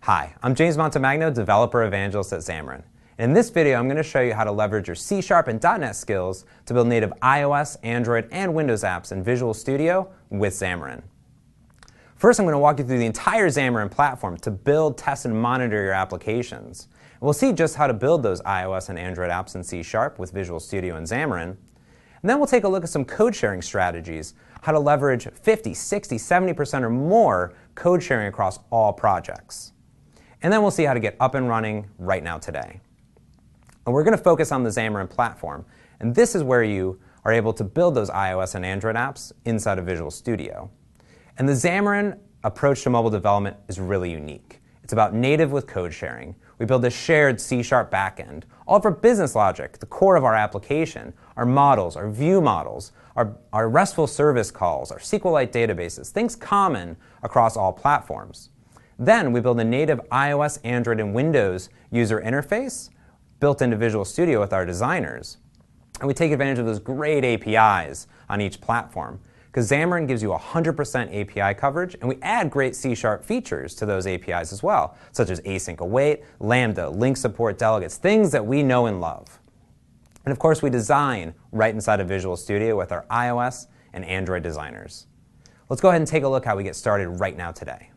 Hi, I'm James Montemagno, Developer Evangelist at Xamarin. In this video, I'm going to show you how to leverage your C# and .NET skills to build native iOS, Android, and Windows apps in Visual Studio with Xamarin. First, I'm going to walk you through the entire Xamarin platform to build, test, and monitor your applications. And we'll see just how to build those iOS and Android apps in C# with Visual Studio and Xamarin. And then we'll take a look at some code sharing strategies, how to leverage 50, 60, 70% or more code sharing across all projects. And then we'll see how to get up and running right now today. And we're going to focus on the Xamarin platform. And this is where you are able to build those iOS and Android apps inside of Visual Studio. And the Xamarin approach to mobile development is really unique. It's about native with code sharing. We build a shared C# backend, all of our business logic, the core of our application, our models, our view models, our RESTful service calls, our SQLite databases, things common across all platforms. Then we build a native iOS, Android, and Windows user interface built into Visual Studio with our designers. And we take advantage of those great APIs on each platform, because Xamarin gives you 100% API coverage, and we add great C# features to those APIs as well, such as async await, Lambda, link support delegates, things that we know and love. And of course, we design right inside of Visual Studio with our iOS and Android designers. Let's go ahead and take a look how we get started right now today.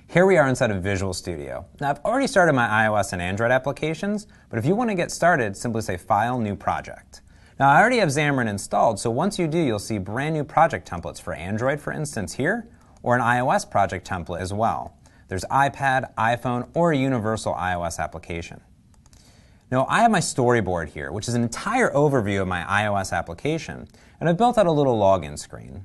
Here we are inside of Visual Studio. Now, I've already started my iOS and Android applications, but if you want to get started, simply say File, New Project. Now, I already have Xamarin installed, so once you do, you'll see brand new project templates for Android, for instance, here, or an iOS project template as well. There's iPad, iPhone, or a universal iOS application. Now, I have my storyboard here, which is an entire overview of my iOS application, and I've built out a little login screen.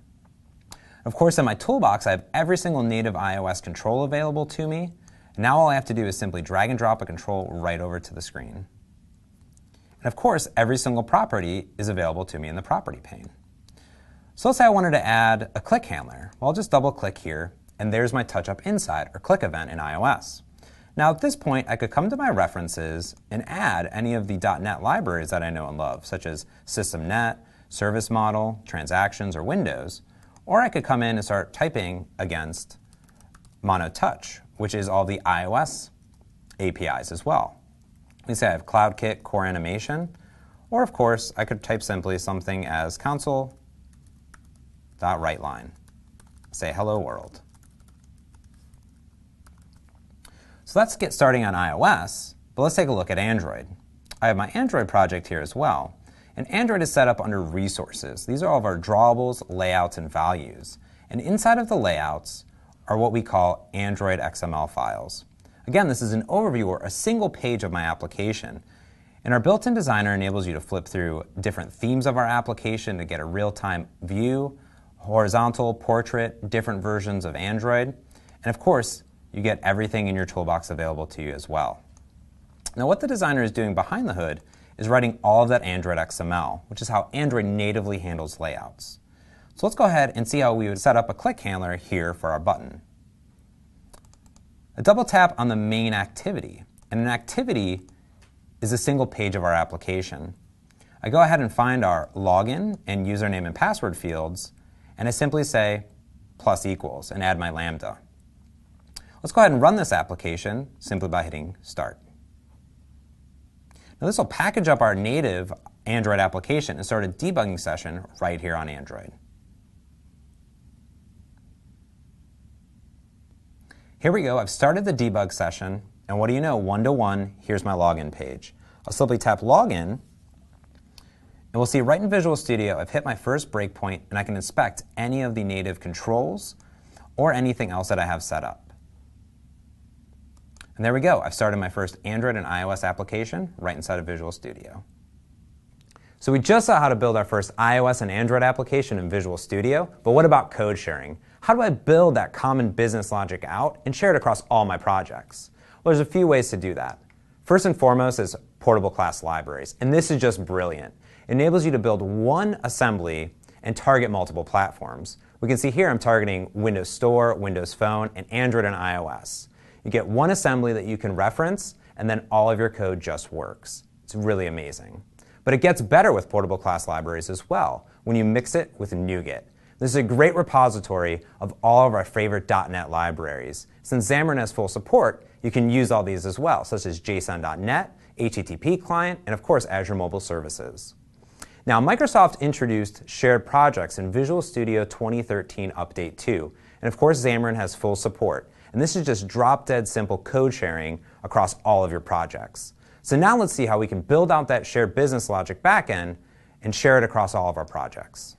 Of course, in my toolbox, I have every single native iOS control available to me. Now all I have to do is simply drag and drop a control right over to the screen. And of course, every single property is available to me in the property pane. So let's say I wanted to add a click handler. Well, I'll just double click here, and there's my touch up inside or click event in iOS. Now at this point, I could come to my references and add any of the .NET libraries that I know and love, such as SystemNet, Service Model, Transactions, or Windows. Or I could come in and start typing against MonoTouch, which is all the iOS APIs as well. Let me say I have CloudKit, Core Animation, or of course, I could type simply something as console.writeLine. Say hello world. So let's get starting on iOS, but let's take a look at Android. I have my Android project here as well. And Android is set up under resources. These are all of our drawables, layouts, and values. And inside of the layouts are what we call Android XML files. Again, this is an overview or a single page of my application. And our built-in designer enables you to flip through different themes of our application to get a real-time view, horizontal, portrait, different versions of Android. And of course, you get everything in your toolbox available to you as well. Now, what the designer is doing behind the hood is writing all of that Android XML, which is how Android natively handles layouts. So let's go ahead and see how we would set up a click handler here for our button. A double tap on the main activity, and an activity is a single page of our application. I go ahead and find our login and username and password fields, and I simply say plus equals and add my Lambda. Let's go ahead and run this application simply by hitting start. Now this will package up our native Android application and start a debugging session right here on Android. Here we go, I've started the debug session, and what do you know, one-to-one, here's my login page. I'll simply tap login, and we'll see right in Visual Studio I've hit my first breakpoint, and I can inspect any of the native controls or anything else that I have set up. And there we go. I've started my first Android and iOS application right inside of Visual Studio. So we just saw how to build our first iOS and Android application in Visual Studio, but what about code sharing? How do I build that common business logic out and share it across all my projects? Well, there's a few ways to do that. First and foremost is portable class libraries, and this is just brilliant. It enables you to build one assembly and target multiple platforms. We can see here I'm targeting Windows Store, Windows Phone, and Android and iOS. You get one assembly that you can reference, and then all of your code just works. It's really amazing. But it gets better with portable class libraries as well when you mix it with NuGet. This is a great repository of all of our favorite .NET libraries. Since Xamarin has full support, you can use all these as well, such as JSON.NET, HTTP client, and of course Azure Mobile Services. Now, Microsoft introduced shared projects in Visual Studio 2013 Update 2, and of course Xamarin has full support. And this is just drop-dead simple code sharing across all of your projects. So now let's see how we can build out that shared business logic backend and share it across all of our projects.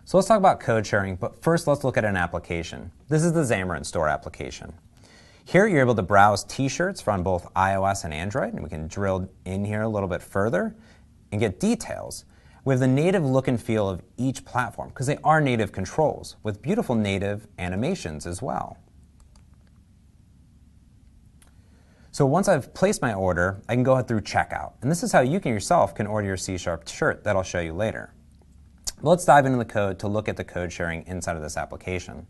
So let's talk about code sharing, but first let's look at an application. This is the Xamarin Store application. Here you're able to browse t-shirts from both iOS and Android, and we can drill in here a little bit further and get details. We have the native look and feel of each platform because they are native controls with beautiful native animations as well. So once I've placed my order, I can go ahead through checkout. And this is how you yourself can order your C# shirt that I'll show you later. But let's dive into the code to look at the code sharing inside of this application.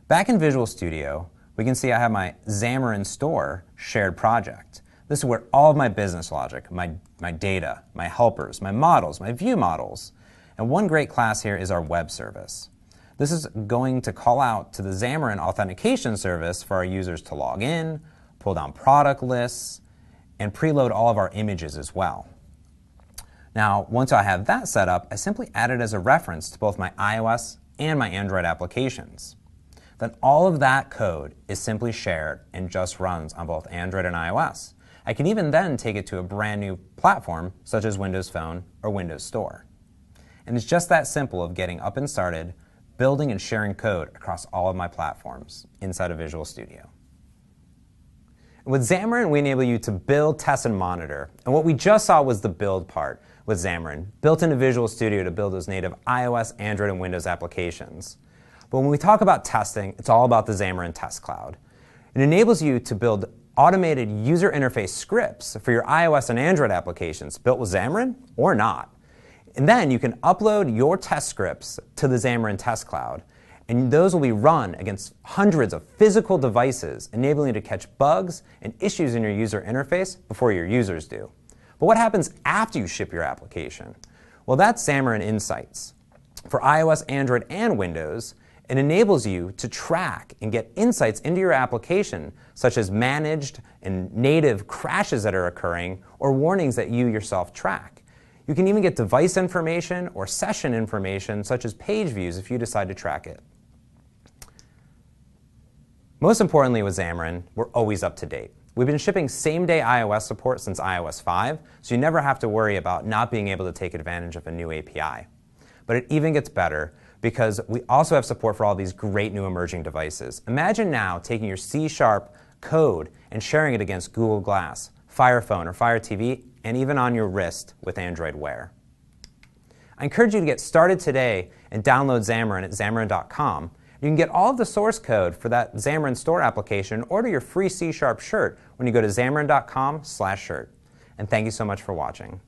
Back in Visual Studio, we can see I have my Xamarin Store shared project. This is where all of my business logic, my data, my helpers, my models, my view models, and one great class here is our web service. This is going to call out to the Xamarin authentication service for our users to log in, pull down product lists, and preload all of our images as well. Now, once I have that set up, I simply add it as a reference to both my iOS and my Android applications. Then all of that code is simply shared and just runs on both Android and iOS. I can even then take it to a brand new platform, such as Windows Phone or Windows Store. And it's just that simple of getting up and started, building and sharing code across all of my platforms inside of Visual Studio. With Xamarin, we enable you to build, test, and monitor. And what we just saw was the build part with Xamarin, built into Visual Studio to build those native iOS, Android, and Windows applications. But when we talk about testing, it's all about the Xamarin Test Cloud. It enables you to build automated user interface scripts for your iOS and Android applications built with Xamarin or not. And then you can upload your test scripts to the Xamarin Test Cloud, and those will be run against hundreds of physical devices, enabling you to catch bugs and issues in your user interface before your users do. But what happens after you ship your application? Well, that's Xamarin Insights. For iOS, Android, and Windows, it enables you to track and get insights into your application, such as managed and native crashes that are occurring or warnings that you yourself track. You can even get device information or session information, such as page views, if you decide to track it. Most importantly with Xamarin, we're always up to date. We've been shipping same-day iOS support since iOS 5, so you never have to worry about not being able to take advantage of a new API. But it even gets better because we also have support for all these great new emerging devices. Imagine now taking your C# code and sharing it against Google Glass, Fire Phone, or Fire TV, and even on your wrist with Android Wear. I encourage you to get started today and download Xamarin at Xamarin.com. You can get all of the source code for that Xamarin Store application and order your free C# shirt when you go to Xamarin.com/shirt. And thank you so much for watching.